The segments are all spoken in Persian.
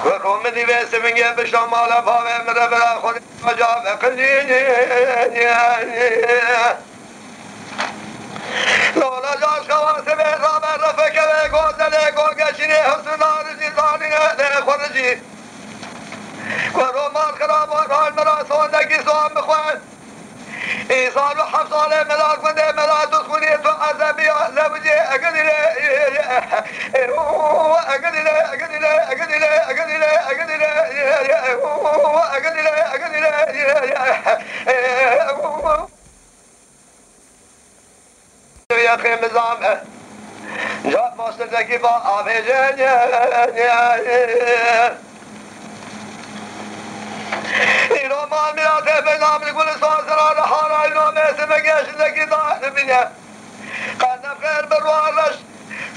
وكم دي بس من جنب شمال فاوي مربلا خود مجاب قليل لولا جاش خواص بهرام رفك وغوزل وغشني حسن عرضي ظالي خرجي ورومان خراب وغال مراسون دكي صوم بخوان إيصال وحفصال ملاك ودي ملاك تسخني فعذبي زوجي أقدر يا أخي مزامه جاب مصر ذكي بأبيجان إلو ما ملاته بنام لكل صار سرار حارة إلو ميسم قيش ذكي ضاعن بنيه قد نفخير بالروالش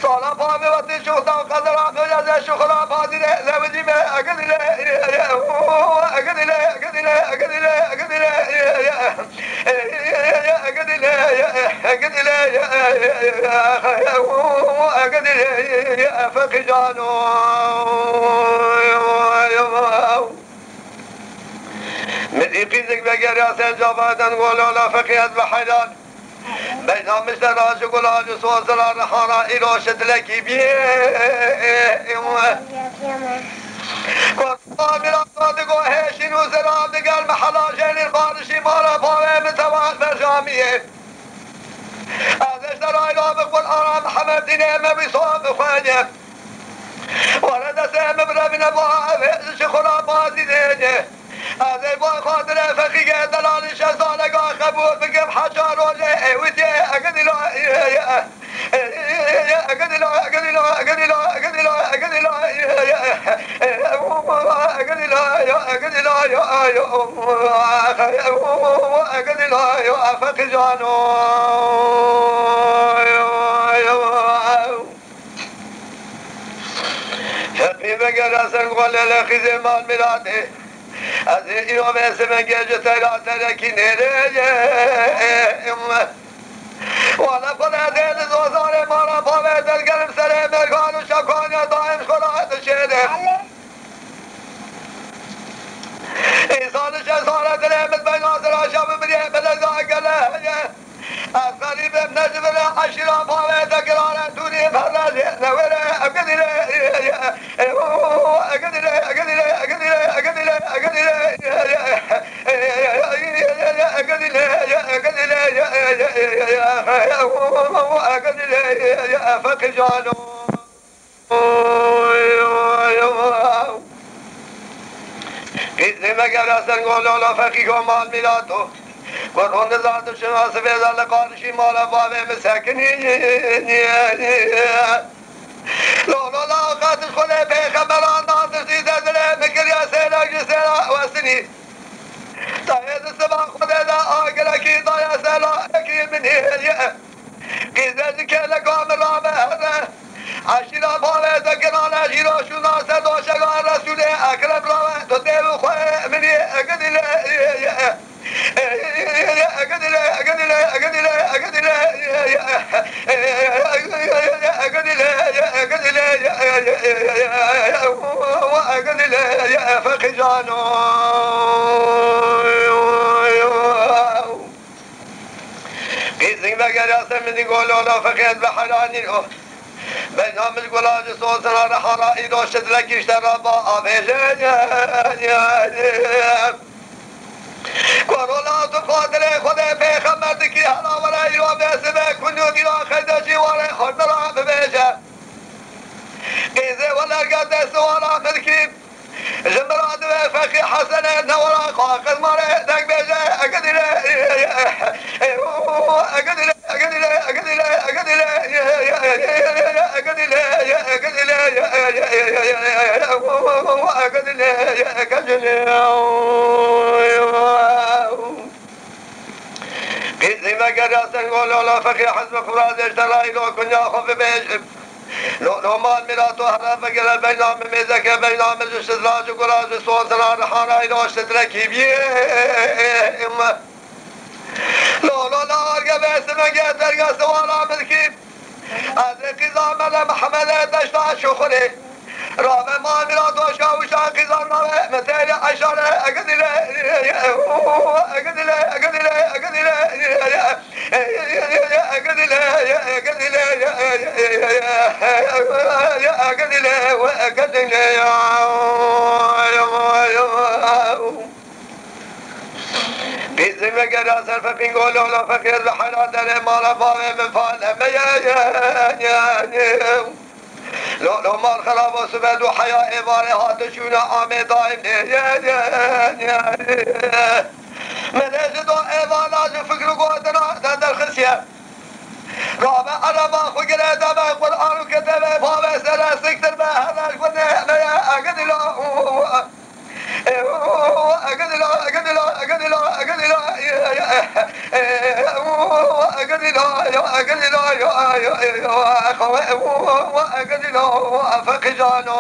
صالة فامي وطي شوطة وقدر عمي جزي شخرا فادي زوجي ما أقدر يا فقي جانو من إيقيزك بقر يا سيد جابادن قولوا لا فقي أذبح حيلان بينا مثل راج قولان صوت زرار حارا إلو شدلكي بيه قرطان مراتات قوهيشين وزرام دقال محلاجين الفارشي مارا فاوه متوان برجاميه ازش درائی لا بقول آرام محمد دینه مبیسان بخوانه ورد سهم برمین باعث شخورا بازی دینه ازی با خاطر فقیه دلالی شزانگاه خبور بگم حجار روله ایویتی اگدیلا يا فقي جانو فقي بقر أسن قول لخي زمان ملاده از ایو اسم گنج تلا ترکی نره والا خدا دل زوزار مارا پاوه دل گرم سر مرگان و شکانیا دائم خلاص شده ایسان شزاره دلمت بین آزر آشام بریه بلزا گله از غریبم نجبره عشیران پاوه دکرانه دونی فرده نوره يا فقي جانو قيزي مقرسن قولوا لا فقي كمال ميلاتو قرون ذات شناس بيزال قارشي مالا بابي مساكنين لولا لا قاتل خلي بيخبران ناصر سيدة دلي مكر يا سيلا جسيلا وسني طايد السباق خده دا آقلكي طايا سيلا اكي من هيليا قيزتك لقام الرابع هذا عشيرا فالي ذكران عشيرا شو ناسا دوشقان رسولي اكرم رابع تديب خوي مني اقدل يا فقي جانو قيزي بقر ياسم من يقولوا لا فقيد بحراني بينام القلاج صوتنا رحرا إذا شدلك اشترى بأبيجان قرولا تفاضل خدا پیغمبر کی حالا ولا ایران بسبه کنو دیرا خداجی ولا خردرا ببیجه قیزه ولا قد سوالا ملکی جمرات فقي حسن نورا قاقل مره دق بيجه اقدر قيزي ما قرأت نقول لا فقي حسب فراز اشترى لو كن ياخذ بيجه لو مال ميلاتو هرا فقر بينام ميزك بينام الاستدراج وقراج صوت الرحانة إلى اشتدركي بيه لو لا أرقى باسم قدر سوالا ملكي آمد محمد دشت شخوری راب ما میرا دوشا و شاقی زرنامه مثل اشاره اگدیله اگدیله اگدیله اگدیله اگدیله اگدیله اگدیله بيزم لقرا سلف بينقول ولا فكر بحنا دل ما رفاه من فاله لو ما الخراب وسبد وحياة إبارة هاتشونا عامي دائم من أجد إبارة فكر قوتنا تند الخسية رابع على ما خقر دم القرآن وكتب فاوة سنة سكتر بهذا القرآن أقد له فقجانو